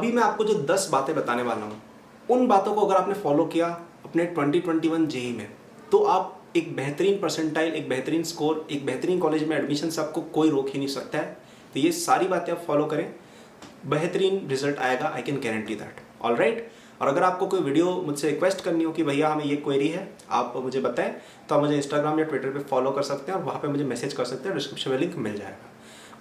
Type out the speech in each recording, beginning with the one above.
अभी मैं आपको जो 10 बातें बताने वाला हूँ, उन बातों को अगर आपने फॉलो किया अपने 2021 जेई में, तो आप एक बेहतरीन परसेंटाइल, एक बेहतरीन स्कोर, एक बेहतरीन कॉलेज में एडमिशन से आपको कोई रोक ही नहीं सकता है। तो ये सारी बातें आप फॉलो करें, बेहतरीन रिजल्ट आएगा, I can guarantee that. All right. और अगर आपको कोई वीडियो मुझसे रिक्वेस्ट करनी हो कि भैया हमें ये क्वेरी है, आप मुझे बताएं, तो आप मुझे इंस्टाग्राम या ट्विटर पे फॉलो कर सकते हैं और वहाँ पे मुझे मैसेज कर सकते हैं, डिस्क्रिप्शन में लिंक मिल जाएगा।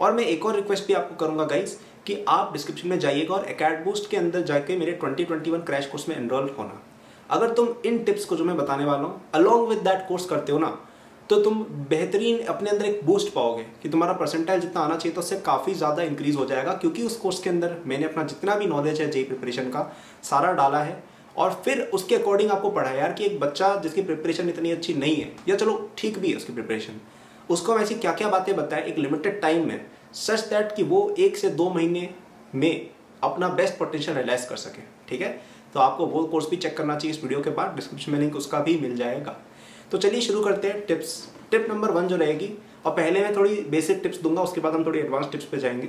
और मैं एक और रिक्वेस्ट भी आपको करूँगा गाइज, कि आप डिस्क्रिप्शन में जाइएगा और एकेडबूस्ट के अंदर जाके मेरे 2021 क्रैश कोर्स में एनरोल होना। अगर तुम इन टिप्स को जो मैं बताने वाला हूँ अलॉन्ग विद दैट कोर्स करते हो ना, तो तुम बेहतरीन अपने अंदर एक बूस्ट पाओगे कि तुम्हारा परसेंटाइल जितना आना चाहिए तो उससे काफ़ी ज़्यादा इंक्रीज हो जाएगा। क्योंकि उस कोर्स के अंदर मैंने अपना जितना भी नॉलेज है जेई प्रिपरेशन का सारा डाला है, और फिर उसके अकॉर्डिंग आपको पढ़ाया यार कि एक बच्चा जिसकी प्रिपरेशन इतनी अच्छी नहीं है, या चलो ठीक भी है उसकी प्रिपरेशन, उसको हम ऐसी क्या क्या बातें बताएं एक लिमिटेड टाइम में, सच दैट कि वो 1 से 2 महीने में अपना बेस्ट पोटेंशियल रियलाइज कर सके। ठीक है, तो आपको वो कोर्स भी चेक करना चाहिए इस वीडियो के बाद, डिस्क्रिप्शन में लिंक उसका भी मिल जाएगा। तो चलिए शुरू करते हैं टिप्स। टिप नंबर 1 जो रहेगी, और पहले मैं थोड़ी बेसिक टिप्स दूंगा, उसके बाद हम थोड़ी एडवांस टिप्स पे जाएंगे।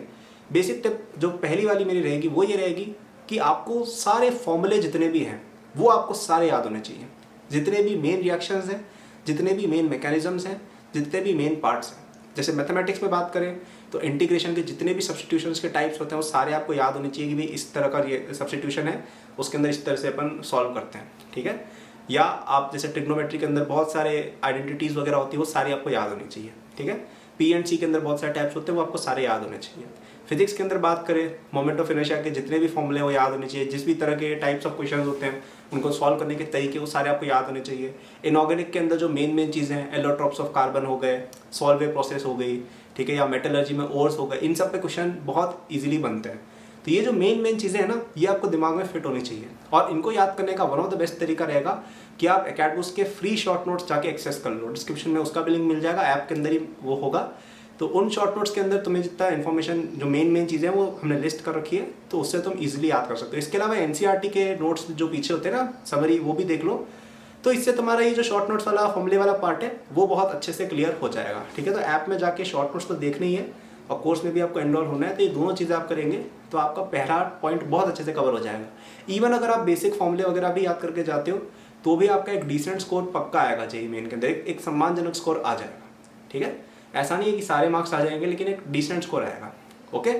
बेसिक टिप जो पहली वाली मेरी रहेगी वो ये रहेगी कि आपको सारे फॉर्मूले जितने भी हैं वो आपको सारे याद होने चाहिए। जितने भी मेन रिएक्शंस हैं, जितने भी मेन मैकेनिज्म्स हैं, जितने भी मेन पार्ट्स हैं। जैसे मैथमेटिक्स में बात करें तो इंटीग्रेशन के जितने भी सब्स्टिट्यूशंस के टाइप्स होते हैं वो सारे आपको याद होने चाहिए कि भाई इस तरह का सब्स्टिट्यूशन है, उसके अंदर इस तरह से अपन सॉल्व करते हैं। ठीक है, या आप जैसे ट्रिग्नोमेट्री के अंदर बहुत सारे आइडेंटिटीज़ वगैरह होती है वो सारी आपको याद होनी चाहिए। ठीक है, पी एंड सी के अंदर बहुत सारे टाइप्स होते हैं वो आपको सारे याद होने चाहिए। फिजिक्स के अंदर बात करें, मोमेंट ऑफ इनर्शिया के जितने भी फॉर्मूले वो याद होने चाहिए। जिस भी तरह के टाइप्स ऑफ क्वेश्चंस होते हैं उनको सॉल्व करने के तरीके वो सारे आपको याद होने चाहिए। इनऑर्गेनिक के अंदर जो मेन चीज़ें हैं, एलोट्रॉप्स ऑफ कार्बन हो गए, सॉल्वे प्रोसेस हो गई, ठीक है, या मेटलर्जी में ओर्स हो गए, इन सब पे क्वेश्चन बहुत ईजिली बनते हैं। तो ये जो मेन चीज़ें हैं ना, ये आपको दिमाग में फिट होनी चाहिए। और इनको याद करने का वन ऑफ द बेस्ट तरीका रहेगा कि आप एकेडबूस्ट के फ्री शॉर्ट नोट्स जाके एक्सेस कर लो। डिस्क्रिप्शन में उसका भी लिंक मिल जाएगा, ऐप के अंदर ही वो होगा। तो उन शॉर्ट नोट्स के अंदर तुम्हें जितना इन्फॉर्मेशन जो मेन चीज़ें हैं वो हमने लिस्ट कर रखी है, तो उससे तुम इजीली याद कर सकते हो। इसके अलावा एनसीईआरटी के नोट्स जो पीछे होते हैं ना, समरी, वो भी देख लो। तो इससे तुम्हारा ये जो शॉर्ट नोट्स वाला फॉर्मूले वाला पार्ट है वो बहुत अच्छे से क्लियर हो जाएगा। ठीक है, तो ऐप में जाके शॉर्ट नोट्स तो देखना ही है और कोर्स में भी आपको एनरोल होना है, तो ये दोनों चीज़ें आप करेंगे तो आपका पहला पॉइंट बहुत अच्छे से कवर हो जाएगा। इवन अगर आप बेसिक फॉर्मूले वगैरह भी याद करके जाते हो तो भी आपका एक डिसेंट स्कोर पक्का आएगा जेईई मेन के अंदर, एक सम्मानजनक स्कोर आ जाएगा। ठीक है, ऐसा नहीं है कि सारे मार्क्स आ जाएंगे, लेकिन एक डिसेंट स्कोर आएगा। ओके,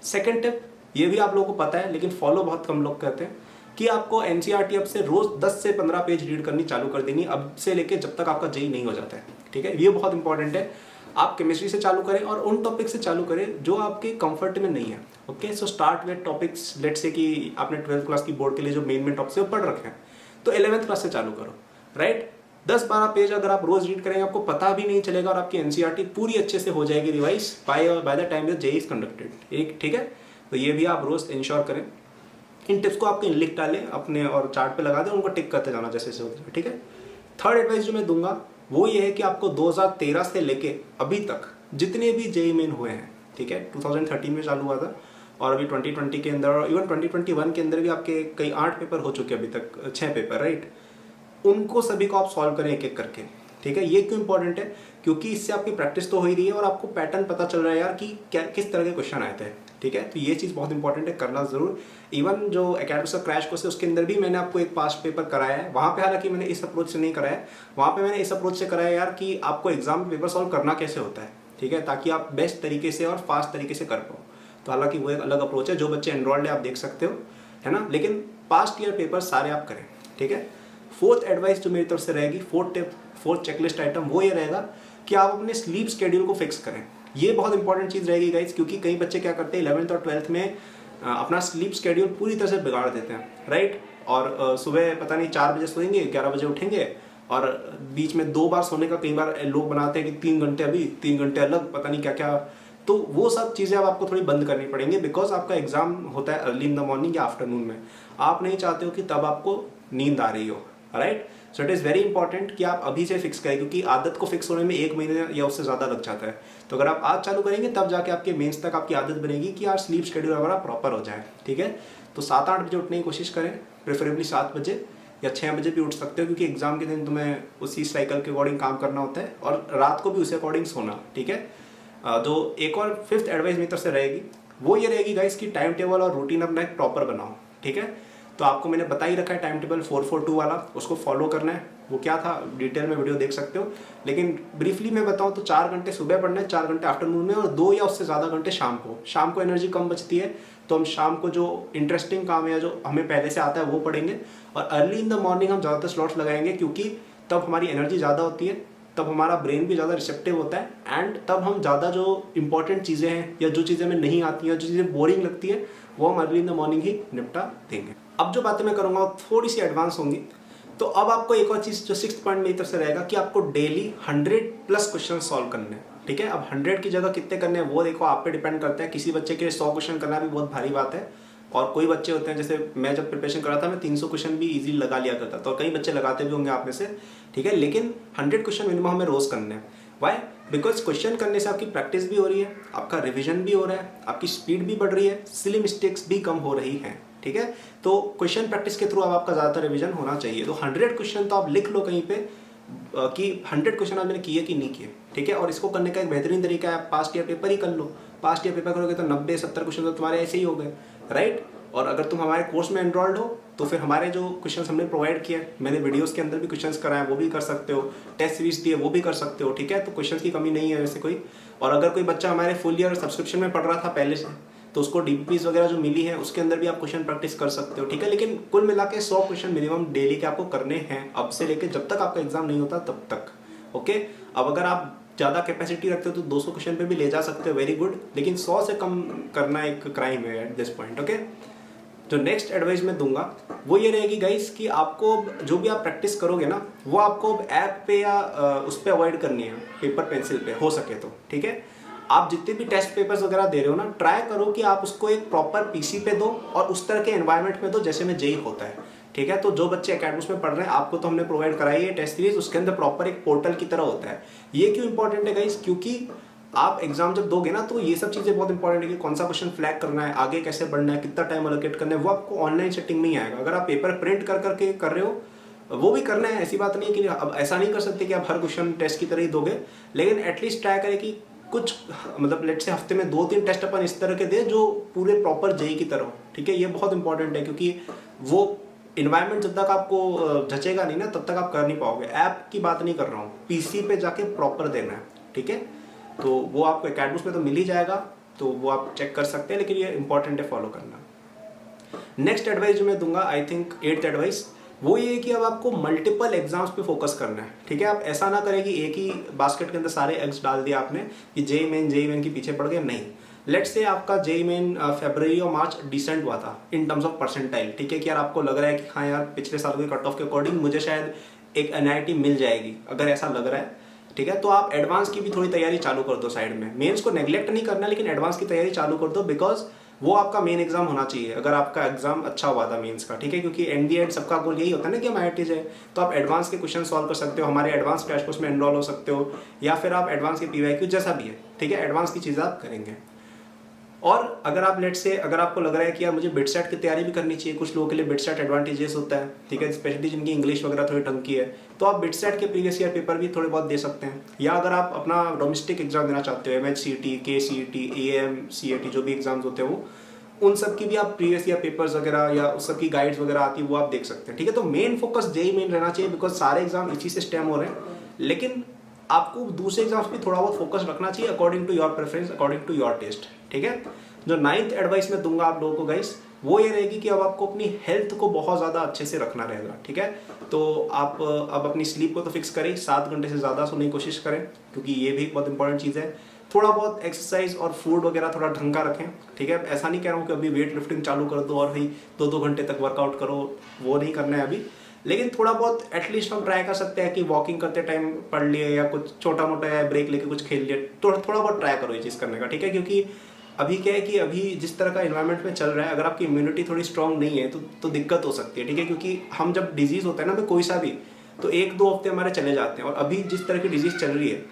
सेकंड टिप, ये भी आप लोगों को पता है लेकिन फॉलो बहुत कम लोग करते हैं, कि आपको एनसीईआरटी अब से रोज 10 से 15 पेज रीड करनी चालू कर देनी, अब से लेके जब तक आपका जेईई नहीं हो जाता है। ठीक है, ये बहुत इंपॉर्टेंट है। आप केमिस्ट्री से चालू करें और उन टॉपिक से चालू करें जो आपके कंफर्ट में नहीं है। Okay, so start with topics, let say कि आपने 12th क्लास की बोर्ड के लिए जो मेन टॉपिक्स है वो पढ़ रखे हैं, तो 11th क्लास से चालू करो। राइट, 10-12 पेज अगर आप रोज रीड करेंगे आपको पता भी नहीं चलेगा और आपकी एनसीईआरटी पूरी अच्छे से हो जाएगी revise by the time your JEE is conducted. ठीक है, तो ये भी आप रोज इंश्योर करें। इन टिप्स को आपके लिख डालें अपने और चार्ट पे लगा दें, उनको टिक करते जाना जैसे जैसे होता है। ठीक है, थर्ड एडवाइस जो मैं दूंगा वो ये है कि आपको 2013 से लेके अभी तक जितने भी जेईई मेन हुए हैं, ठीक है, 2013 में चालू हुआ था और अभी 2020 के अंदर और इवन 2021 के अंदर भी आपके कई 8 पेपर हो चुके हैं अभी तक, 6 पेपर, राइट, उनको सभी को आप सॉल्व करें एक एक करके। ठीक है, ये क्यों इंपॉर्टेंट है, क्योंकि इससे आपकी प्रैक्टिस तो हो ही रही है और आपको पैटर्न पता चल रहा है यार कि क्या किस तरह के क्वेश्चन आए थे। ठीक है, तो ये चीज़ बहुत इंपॉर्टेंट है, करना जरूर। इवन जो एकेडमी का क्रैश कोर्स है उसके अंदर भी मैंने आपको एक पास्ट पेपर कराया है, वहाँ पे हालांकि मैंने इस अप्रोच से नहीं कराया, वहाँ पे मैंने इस अप्रोच से कराया यार कि आपको एग्जाम पेपर सॉल्व करना कैसे होता है। ठीक है, ताकि आप बेस्ट तरीके से और फास्ट तरीके से कर पाओ। तो हालांकि वो एक अलग अप्रोच है, जो बच्चे एनरोल्ड है आप देख सकते हो, है ना, लेकिन पास्ट ईयर पेपर सारे आप करें। ठीक है, फोर्थ एडवाइस जो मेरी तरफ से रहेगी, fourth tip, fourth checklist item, वो ये रहेगा कि आप अपने स्लीप शेड्यूल को फिक्स करें। ये बहुत इंपॉर्टेंट चीज़ रहेगी गाइज, क्योंकि कई बच्चे क्या करते हैं 11th और 12th में अपना स्लीप शेड्यूल पूरी तरह से बिगाड़ देते हैं, राइट, और सुबह पता नहीं 4 बजे सोएंगे, 11 बजे उठेंगे और बीच में 2 बार सोने का कई बार लोग बनाते हैं कि 3 घंटे अभी 3 घंटे अलग, पता नहीं क्या क्या। तो वो सब चीज़ें अब आपको थोड़ी बंद करनी पड़ेंगी, बिकॉज आपका एग्जाम होता है अर्ली इन द मॉर्निंग या आफ्टरनून में। आप नहीं चाहते हो कि तब आपको नींद आ रही हो, right. So it is very important कि आप अभी से फिक्स करें, क्योंकि आदत को फिक्स होने में 1 महीने या उससे ज़्यादा लग जाता है। तो अगर आप आज चालू करेंगे तब जाके आपके मेंस तक आपकी आदत बनेगी कि यार स्लीप शेड्यूल हमारा प्रॉपर हो जाए। ठीक है, तो 7-8 बजे उठने की कोशिश करें, प्रेफरेबली 7 बजे या 6 बजे भी उठ सकते हो, क्योंकि एग्जाम के दिन तुम्हें उसी साइकिल के अकॉर्डिंग काम करना होता है और रात को भी उसी अकॉर्डिंग सोना। ठीक है, जो एक और 5th एडवाइस मेरी तरफ से रहेगी, वो ये रहेगी गाइस कि टाइम टेबल और रूटीन अपना एक प्रॉपर बनाओ, ठीक है। तो आपको मैंने बता ही रखा है टाइम टेबल 442 वाला, उसको फॉलो करना है। वो क्या था डिटेल में वीडियो देख सकते हो, लेकिन ब्रीफली मैं बताऊं तो 4 घंटे सुबह पढ़ना है, 4 घंटे आफ्टरनून में, और 2 या उससे ज़्यादा घंटे शाम को। शाम को एनर्जी कम बचती है तो हम शाम को जो इंटरेस्टिंग काम है, जो हमें पहले से आता है वो पढ़ेंगे। और अर्ली इन द मॉर्निंग हम ज़्यादातर स्लॉट्स लगाएंगे, क्योंकि तब हमारी एनर्जी ज़्यादा होती है, तब हमारा ब्रेन भी ज़्यादा रिसेप्टिव होता है, एंड तब हम ज़्यादा जो इंपॉर्टेंट चीज़ें हैं या जो चीज़ें हमें नहीं आती हैं, जो चीज़ें बोरिंग लगती है, वो हम अर्ली इन द मॉर्निंग ही निपटा देंगे। अब जो बातें मैं करूँगा वो थोड़ी सी एडवांस होंगी। तो अब आपको एक और चीज़ जो 6th पॉइंट मेरी तरफ से रहेगा कि आपको डेली 100+ क्वेश्चन सॉल्व करने हैं, ठीक है। अब 100 की जगह कितने करने हैं वो देखो आप पे डिपेंड करता है। किसी बच्चे के लिए 100 क्वेश्चन करना भी बहुत भारी बात है, और कोई बच्चे होते हैं, जैसे मैं जब प्रिपरेशन कर रहा था मैं 300 क्वेश्चन भी इजीली लगा लिया करता था, तो कई बच्चे लगाते भी होंगे आप में से, ठीक है। लेकिन 100 क्वेश्चन मिनिमम हमें रोज करने हैं। वाई? बिकॉज क्वेश्चन करने से आपकी प्रैक्टिस भी हो रही है, आपका रिविजन भी हो रहा है, आपकी स्पीड भी बढ़ रही है, सिली मिस्टेक्स भी कम हो रही हैं, ठीक है। तो क्वेश्चन प्रैक्टिस के थ्रू अब आपका ज़्यादातर रिविजन होना चाहिए। तो 100 क्वेश्चन तो आप लिख लो कहीं पे कि 100 क्वेश्चन आप मैंने किए कि नहीं किए, ठीक है। और इसको करने का एक बेहतरीन तरीका है, आप पास्ट ईयर पेपर ही कर लो। पास्ट ईयर पेपर करोगे तो 90-70 क्वेश्चन तो तुम्हारे ऐसे ही हो गए, राइट। और अगर तुम हमारे कोर्स में एनरोल्ड हो तो फिर हमारे जो क्वेश्चंस हमने प्रोवाइड किए, मैंने वीडियोस के अंदर भी क्वेश्चंस कराए, वो भी कर सकते हो, टेस्ट सीरीज दिए वो भी कर सकते हो, ठीक है। तो क्वेश्चंस की कमी नहीं है वैसे कोई। और अगर कोई बच्चा हमारे फुल ईयर सब्सक्रिप्शन में पढ़ रहा था पहले से, तो उसको डीपीपीज वगैरह जो मिली है उसके अंदर भी आप क्वेश्चन प्रैक्टिस कर सकते हो, ठीक है। लेकिन कुल मिला के 100 क्वेश्चन मिनिमम डेली के आपको करने हैं, अब से लेके जब तक आपका एग्जाम नहीं होता तब तक, ओके। अब अगर आप ज़्यादा कैपेसिटी रखते हो तो 200 क्वेश्चन पे भी ले जा सकते हो, वेरी गुड। लेकिन 100 से कम करना एक क्राइम है एट दिस पॉइंट, ओके। जो नेक्स्ट एडवाइस मैं दूंगा वो ये रहेगी गाइस कि आपको जो भी आप प्रैक्टिस करोगे ना, वो आपको ऐप पे या उस पर अवॉइड करनी है, पेपर पेंसिल पे हो सके तो, ठीक है। आप जितने भी टेस्ट पेपर्स वगैरह दे रहे हो ना, ट्राई करो कि आप उसको एक प्रॉपर पीसी पे दो और उस तरह के एनवायरनमेंट में दो जैसे में जेई होता है, ठीक है। तो जो बच्चे एकेडमिक्स में पढ़ रहे हैं, आपको तो हमने प्रोवाइड कराई है टेस्ट सीरीज, उसके अंदर प्रॉपर एक पोर्टल की तरह होता है। ये क्यों इंपॉर्टेंट है गाइस? क्योंकि आप एग्जाम जब दोगे ना तो ये सब चीज़ें बहुत इंपॉर्टेंट है कि कौन सा क्वेश्चन फ्लैग करना है, आगे कैसे बढ़ना है, कितना टाइम एलोकेट करना है, वो आपको ऑनलाइन सेटिंग में ही आएगा। अगर आप पेपर प्रिंट कर करके कर रहे हो वो भी करना है, ऐसी बात नहीं है कि अब ऐसा नहीं कर सकते कि आप हर क्वेश्चन टेस्ट की तरह ही दोगे, लेकिन एटलीस्ट ट्राई करें कि कुछ मतलब लेट से हफ्ते में 2-3 टेस्ट अपन इस तरह के दे जो पूरे प्रॉपर जेई की तरह हो, ठीक है। ये बहुत इंपॉर्टेंट है क्योंकि वो इन्वायरमेंट जब तक आपको जचेगा नहीं ना तब तक आप कर नहीं पाओगे। ऐप की बात नहीं कर रहा हूँ, पीसी पे जाके प्रॉपर देना है, ठीक है। तो वो आपको एकेडमिक्स में तो मिल ही जाएगा, तो वो आप चेक कर सकते हैं, लेकिन ये इंपॉर्टेंट है फॉलो करना। नेक्स्ट एडवाइस जो मैं दूंगा, आई थिंक 8th एडवाइस, वो ये है कि अब आपको मल्टीपल एग्जाम्स पे फोकस करना है, ठीक है। आप ऐसा ना करें कि एक ही बास्केट के अंदर सारे एग्स डाल दिया आपने कि जेई मेन के पीछे पड़ गए, नहीं। लेट्स से आपका जेई मेन फरवरी और मार्च डिसेंट हुआ था इन टर्म्स ऑफ परसेंटाइल, ठीक है। कि यार आपको लग रहा है कि हाँ यार पिछले साल के कट ऑफ के अकॉर्डिंग मुझे शायद एक एनआईटी मिल जाएगी, अगर ऐसा लग रहा है, ठीक है। तो आप एडवांस की भी थोड़ी तैयारी चालू कर दो साइड में। मेंस को नेग्लेक्ट नहीं करना, लेकिन एडवांस की तैयारी चालू कर दो, बिकॉज वो आपका मेन एग्जाम होना चाहिए अगर आपका एग्जाम अच्छा हुआ था मेंस का, ठीक है। क्योंकि एंड दी एंड सबका गोल यही होता है ना कि हम आईआईटी जाए, तो आप एडवांस के क्वेश्चन सॉल्व कर सकते हो, हमारे एडवांस क्रैश कोर्स में एनरोल हो सकते हो, या फिर आप एडवांस के पीवाईक्यू जैसा भी है, ठीक है। एडवांस की चीज़ें आप करेंगे। और अगर आप लेट से अगर आपको लग रहा है कि यार मुझे बिट सेट की तैयारी भी करनी चाहिए, कुछ लोगों के लिए बिट सेट एडवांटेजेस होता है, ठीक है, स्पेशली जिनकी इंग्लिश वगैरह थोड़ी ढंग की है, तो आप बिट सेट के प्रीवियस ईयर पेपर भी थोड़े बहुत दे सकते हैं। या अगर आप अपना डोमेस्टिक एग्जाम देना चाहते हो, MHCT, KCET, AM-CET जो भी एग्जाम्स होते हैं वो, उन सब की भी आप प्रीवियस ईयर पेपर्स वगैरह या उस सब की गाइड्स वगैरह आती है वो आप देख सकते हैं, ठीक है। तो मेन फोकस जेई मेन रहना चाहिए, बिकॉज सारे एग्जाम इसी से स्टेम हो रहे हैं, लेकिन आपको दूसरे एग्जाम्स भी थोड़ा बहुत फोकस रखना चाहिए according to your preference, according to your taste, ठीक है। जो 9th एडवाइस मैं दूंगा आप लोगों को गाइस, वो ये रहेगी कि अब आपको अपनी हेल्थ को बहुत ज़्यादा अच्छे से रखना रहेगा, ठीक है। तो आप अब अपनी स्लीप को तो फिक्स करें, 7 घंटे से ज़्यादा सोने की कोशिश करें, क्योंकि ये भी बहुत इंपॉर्टेंट चीज़ है। थोड़ा बहुत एक्सरसाइज और फूड वगैरह थोड़ा ढंग का रखें, ठीक है। ऐसा नहीं कह रहा हूँ कि अभी वेट लिफ्टिंग चालू कर दो और भाई 2-2 घंटे तक वर्कआउट करो, वो नहीं करना है अभी। लेकिन थोड़ा बहुत एटलीस्ट हम ट्राई कर सकते हैं कि वॉकिंग करते टाइम पढ़ लिए या कुछ छोटा मोटा या ब्रेक लेके कुछ खेल लिया, तो थोड़ा बहुत ट्राई करो ये चीज़ करने का, ठीक है। क्योंकि अभी क्या है कि अभी जिस तरह का इन्वायरमेंट में चल रहा है, अगर आपकी इम्यूनिटी थोड़ी स्ट्रांग नहीं है तो दिक्कत हो सकती है, ठीक है। क्योंकि हम जब डिजीज़ होता है ना कोई सा भी, तो 1-2 हफ्ते हमारे चले जाते हैं, और अभी जिस तरह की डिजीज़ चल रही है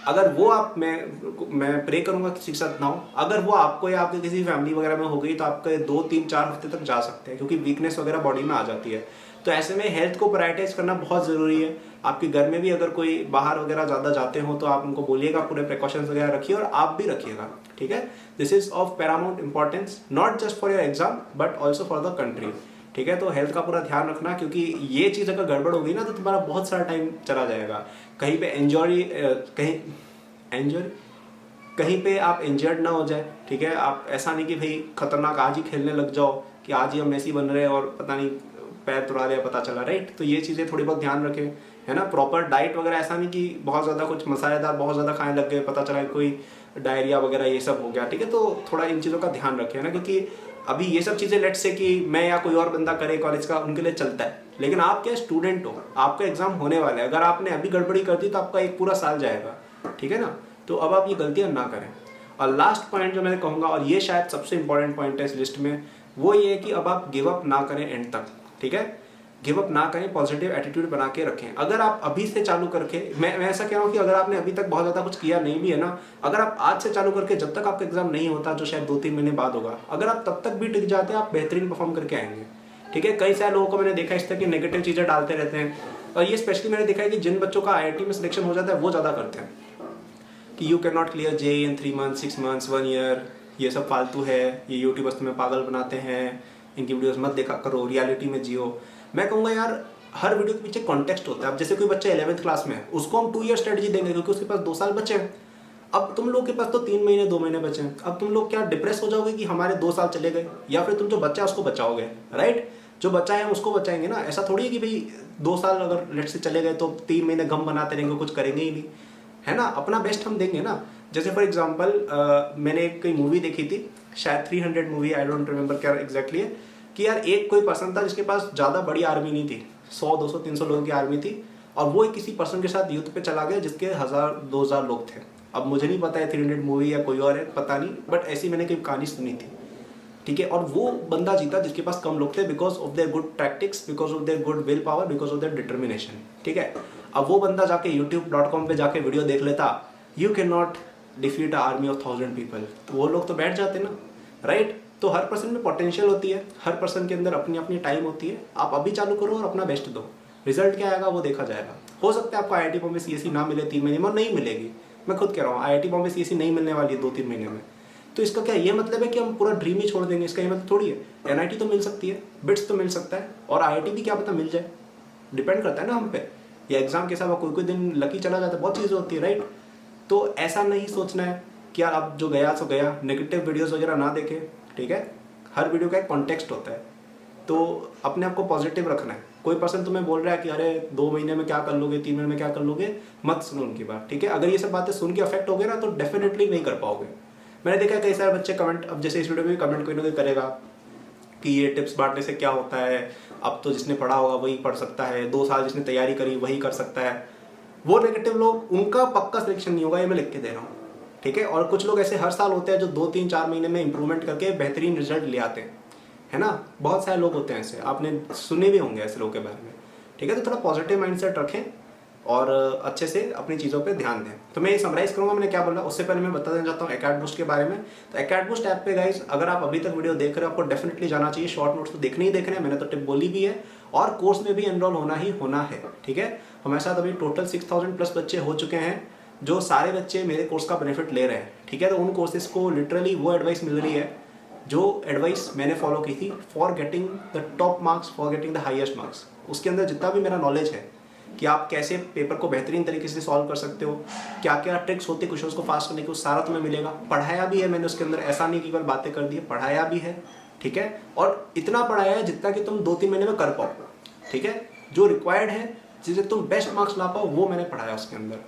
अगर वो आप मैं प्रे करूंगा किसी के साथ ना हो, अगर वो आपको या आपके किसी फैमिली वगैरह में हो गई तो आपके 2 3 4 हफ्ते तक जा सकते हैं, क्योंकि वीकनेस वगैरह बॉडी में आ जाती है। तो ऐसे में हेल्थ को प्रायोरिटाइज करना बहुत ज़रूरी है। आपके घर में भी अगर कोई बाहर वगैरह ज़्यादा जाते हो तो आप उनको बोलिएगा, पूरे प्रिकॉशंस वगैरह रखिए और आप भी रखिएगा, ठीक है। This is of Paramount importance, not just for your exam but also for the country, ठीक है। तो हेल्थ का पूरा ध्यान रखना, क्योंकि ये चीज़ अगर गड़बड़ होगी ना तो तुम्हारा बहुत सारा टाइम चला जाएगा। कहीं पे कहीं पे आप इंजर्ड ना हो जाए, ठीक है। आप ऐसा नहीं कि भाई खतरनाक आज ही खेलने लग जाओ कि आज ही हम मेसी बन रहे हैं और पता नहीं पैर तुड़ा लिया पता चला, राइट। तो ये चीज़ें थोड़ी बहुत ध्यान रखें, है ना। प्रॉपर डाइट वगैरह, ऐसा नहीं कि बहुत ज़्यादा कुछ मसालेदार बहुत ज़्यादा खाने लग गए, पता चला कोई डायरिया वगैरह ये सब हो गया, ठीक है। तो थोड़ा इन चीज़ों का ध्यान रखें ना, क्योंकि अभी ये सब चीज़ें लेट से कि मैं या कोई और बंदा करे कॉलेज का, उनके लिए चलता है, लेकिन आप क्या स्टूडेंट हो, आपका एग्जाम होने वाला है। अगर आपने अभी गड़बड़ी कर दी तो आपका एक पूरा साल जाएगा, ठीक है ना। तो अब आप ये गलतियां ना करें। और लास्ट पॉइंट जो मैं कहूँगा, और ये शायद सबसे इंपॉर्टेंट पॉइंट है इस लिस्ट में, वो ये है कि अब आप गिव अप ना करें एंड तक, ठीक है। गिव अप ना करें, पॉजिटिव एटीट्यूड बना के रखें। अगर आप अभी से चालू करके, मैं ऐसा कह रहा हूँ कि अगर आपने अभी तक बहुत ज़्यादा कुछ किया नहीं भी है ना, अगर आप आज से चालू करके जब तक आपका एग्जाम नहीं होता, जो शायद 2 3 महीने बाद होगा, अगर आप तब तक भी टिक जाते हैं, आप बेहतरीन परफॉर्म करके आएंगे, ठीक है। कई सारे लोगों को मैंने देखा इस तरह की नेगेटिव चीज़ें डालते रहते हैं, और ये स्पेशली मैंने देखा है कि जिन बच्चों का IIT में सिलेक्शन हो जाता है वो ज़्यादा करते हैं कि you can not clear JEE in 3 months 6 months 1 year, ये सब फालतू है, ये यूट्यूबर्स तुम्हें पागल बनाते हैं, इनकी वीडियोस मत देखा करो, रियलिटी में जियो। मैं कहूँगा यार, हर वीडियो के पीछे कॉन्टेक्स्ट होता है। अब जैसे कोई बच्चा 11th क्लास में है, उसको हम 2 year स्ट्रेटजी देंगे क्योंकि उसके पास 2 साल बचे हैं। अब तुम लोग के पास तो 3 महीने 2 महीने बचे हैं। अब तुम लोग क्या डिप्रेस हो जाओगे कि हमारे 2 साल चले गए, या फिर तुम जो बच्चा है उसको बचाओगे, राइट। जो बच्चा है उसको बचाएंगे ना। ऐसा थोड़ी है कि भाई 2 साल अगर लेट से चले गए तो 3 महीने गम बनाते रहेंगे, कुछ करेंगे ही नहीं, है ना। अपना बेस्ट हम देंगे ना। जैसे फॉर एग्जांपल मैंने कोई मूवी देखी थी, शायद 300 मूवी, आई डोंट रिमेंबर क्या एग्जैक्टली है, कि यार एक कोई पर्सन था जिसके पास ज़्यादा बड़ी आर्मी नहीं थी, 100 200 300 लोगों की आर्मी थी, और वो किसी पर्सन के साथ युद्ध पे चला गया जिसके 1000 2000 लोग थे। अब मुझे नहीं पता है 300 मूवी या कोई और है, पता नहीं, बट ऐसी मैंने कोई कहानी सुनी थी, ठीक है। और वो बंदा जीता जिसके पास कम लोग थे, because of their good tactics, because of their good will power, because of their determination, ठीक है। अब वो बंदा जाके youtube.com पे जाके वीडियो देख लेता, you can not defeat a army of 1000 people, तो वो लोग तो बैठ जाते ना, राइट। तो हर पर्सन में पोटेंशियल होती है, हर पर्सन के अंदर अपनी अपनी टाइम होती है। आप अभी चालू करो और अपना बेस्ट दो, रिजल्ट क्या आएगा वो देखा जाएगा। हो सकता है आपको IIT बॉम्बे CSE ना मिले 3 महीने में, और नहीं मिलेगी, मैं खुद कह रहा हूँ IIT बॉम्बे CSE नहीं मिलने वाली है 2 3 महीने में। तो इसका क्या ये मतलब है कि हम पूरा ड्रीम ही छोड़ देंगे? इसका ये मतलब थोड़ी है। NIT तो मिल सकती है, बिट्स तो मिल सकता है, और IIT भी क्या पता मिल जाए, डिपेंड करता है ना हम पे। या एग्जाम के साथ कोई दिन लकी चला जाता है, बहुत चीज़ें होती है, राइट। तो ऐसा नहीं सोचना है कि यार अब जो गया सो गया, नेगेटिव वीडियोस वगैरह ना देखें, ठीक है। हर वीडियो का एक कॉन्टेक्स्ट होता है, तो अपने आप को पॉजिटिव रखना है। कोई पर्सन तुम्हें बोल रहा है कि अरे 2 महीने में क्या कर लोगे, 3 महीने में क्या कर लोगे, मत सुनो उनकी बात, ठीक है। अगर ये सब बातें सुन के अफेक्ट हो गए ना तो डेफिनेटली नहीं कर पाओगे। मैंने देखा कई सारे बच्चे कमेंट, अब जैसे इस वीडियो में कमेंट कोई ना कोई करेगा कि ये टिप्स बांटने से क्या होता है, अब तो जिसने पढ़ा होगा वही पढ़ सकता है, 2 साल जिसने तैयारी करी वही कर सकता है। वो नेगेटिव लोग, उनका पक्का सिलेक्शन नहीं होगा, ये मैं लिख के दे रहा हूँ, ठीक है। और कुछ लोग ऐसे हर साल होते हैं जो 2 3 4 महीने में इंप्रूवमेंट करके बेहतरीन रिजल्ट ले आते हैं, है ना। बहुत सारे लोग होते हैं ऐसे, आपने सुने भी होंगे ऐसे लोगों के बारे में, ठीक है। तो थोड़ा पॉजिटिव माइंडसेट रखें और अच्छे से अपनी चीज़ों पे ध्यान दें। तो मैं ये समराइज करूंगा मैंने क्या बोला। उससे पहले मैं बता देना चाहता हूँ एकेडबूस्ट के बारे में। तो एकेडबूस्ट ऐप पे गाइस, अगर आप अभी तक वीडियो देख रहे हो, आपको डेफिनेटली जाना चाहिए। शॉर्ट नोट्स तो देखने ही देखने हैं, मैंने तो टिप बोली भी है, और कोर्स में भी एनरोल होना ही होना है, ठीक है। हमारे साथ अभी टोटल 6000 प्लस बच्चे हो चुके हैं, जो सारे बच्चे मेरे कोर्स का बेनिफिट ले रहे हैं, ठीक है। तो उन कोर्सेज को लिटरली वो एडवाइस मिल रही है जो एडवाइस मैंने फॉलो की थी for getting the top marks, for getting the highest marks. उसके अंदर जितना भी मेरा नॉलेज है कि आप कैसे पेपर को बेहतरीन तरीके से सॉल्व कर सकते हो, क्या क्या ट्रिक्स होती है क्वेश्चंस को फास्ट करने की, वो सारा तुम्हें मिलेगा। पढ़ाया भी है मैंने उसके अंदर, ऐसा नहीं कि केवल बातें कर दी है, पढ़ाया भी है, ठीक है। और इतना पढ़ाया है जितना कि तुम 2 3 महीने में कर पाओ, ठीक है। जो रिक्वायर्ड है, जिसे तुम बेस्ट मार्क्स ला पाओ, वो मैंने पढ़ाया उसके अंदर,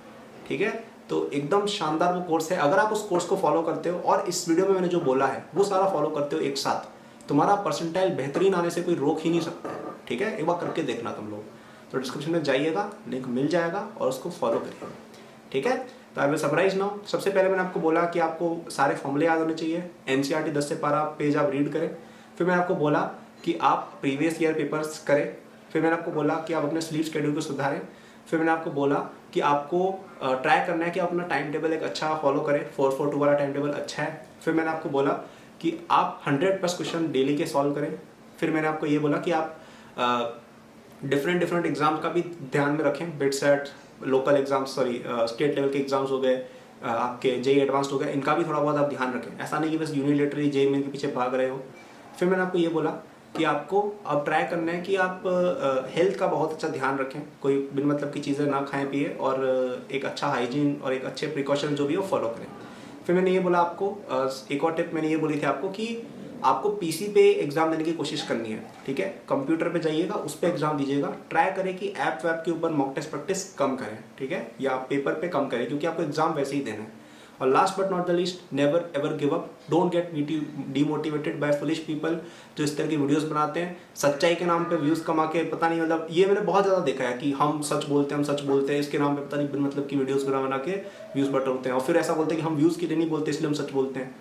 ठीक है। तो एकदम शानदार वो कोर्स है। अगर आप उस कोर्स को फॉलो करते हो और इस वीडियो में मैंने जो बोला है वो सारा फॉलो करते हो एक साथ, तुम्हारा परसेंटाइल बेहतरीन आने से कोई रोक ही नहीं सकता है, ठीक है। एक बार करके देखना तुम लोग। तो डिस्क्रिप्शन में जाइएगा, लिंक मिल जाएगा और उसको फॉलो करिएगा, ठीक है। तो आई विल समराइज नाउ। सबसे पहले मैंने आपको बोला कि आपको सारे फॉर्मूले याद होने चाहिए। NCERT 10 से 12 पेज आप रीड करें। फिर मैंने आपको बोला कि आप प्रीवियस ईयर पेपर्स करें। फिर मैंने आपको बोला कि आप अपने स्लीप शेड्यूल को सुधारें। फिर मैंने आपको बोला कि आपको ट्राई करना है कि आप अपना टाइम टेबल एक अच्छा फॉलो करें, 4-4-2 वाला टाइम टेबल अच्छा है। फिर मैंने आपको बोला कि आप 100+ क्वेश्चन डेली के सॉल्व करें। फिर मैंने आपको ये बोला कि आप डिफरेंट एग्जाम का भी ध्यान में रखें, bit set, local exams, sorry state level के एग्जाम्स हो गए, आपके जेई एडवांस्ड हो गए, इनका भी थोड़ा बहुत आप ध्यान रखें। ऐसा नहीं कि बस यूनिलेटरी जेई मेन के पीछे भाग रहे हो। फिर मैंने आपको ये बोला कि आपको अब ट्राई करना है कि आप हेल्थ का बहुत अच्छा ध्यान रखें, कोई बिन मतलब की चीज़ें ना खाएं पिए, और एक अच्छा हाइजीन और एक अच्छे प्रिकॉशन जो भी है वो फॉलो करें। फिर मैंने ये बोला आपको, एक और टिप मैंने ये बोली थी आपको कि आपको पीसी पे एग्जाम देने की कोशिश करनी है, ठीक है। कंप्यूटर पे जाइएगा, उस पर एग्जाम दीजिएगा। ट्राई करें कि ऐप वैप के ऊपर मॉक टेस्ट प्रैक्टिस कम करें, ठीक है, या पेपर पे कम करें, क्योंकि आपको एग्जाम वैसे ही देना है। और last but not the least, never ever give up, don't get demotivated by foolish people जो इस तरह की वीडियोस बनाते हैं सच्चाई के नाम पे व्यूज कमा के, पता नहीं, मतलब ये मैंने बहुत ज़्यादा देखा है कि हम सच बोलते हैं, इसके नाम पे पता नहीं बिन मतलब की वीडियोस बना के व्यूज बटोरते हैं, और फिर ऐसा बोलते हैं कि हम व्यूज़ के लिए नहीं बोलते इसलिए हम सच बोलते हैं।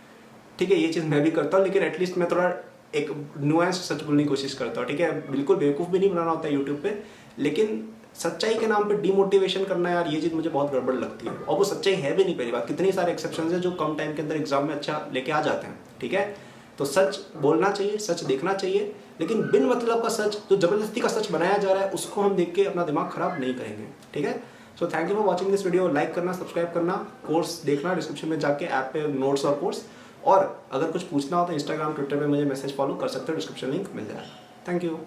ठीक है, ये चीज़ मैं भी करता हूँ, लेकिन एटलीस्ट मैं थोड़ा एक नुआंस सच बोलने की कोशिश करता हूँ, ठीक है। बिल्कुल बेवकूफ़ भी नहीं बनाना होता है यूट्यूब पे, लेकिन सच्चाई के नाम पे डिमोटिवेशन करना यार, ये चीज़ मुझे बहुत गड़बड़ लगती है, और वो सच्चाई है भी नहीं। पहली बात, कितनी सारे एक्सेप्शंस हैं जो कम टाइम के अंदर एग्जाम में अच्छा लेके आ जाते हैं, ठीक है। तो सच बोलना चाहिए, सच देखना चाहिए, लेकिन बिन मतलब का सच, जो जबरदस्ती का सच बनाया जा रहा है, उसको हम देख के अपना दिमाग खराब नहीं करेंगे, ठीक है। So thank you for watching this video. Like करना, सब्सक्राइब करना, कोर्स देखना, डिस्क्रिप्शन में जाके ऐप पे नोट्स और कोर्स, और अगर कुछ पूछना हो तो इंस्टाग्राम ट्विटर पे मुझे मैसेज फॉलो कर सकते हो, डिस्क्रिप्शन लिंक मिल जाएगा। Thank you.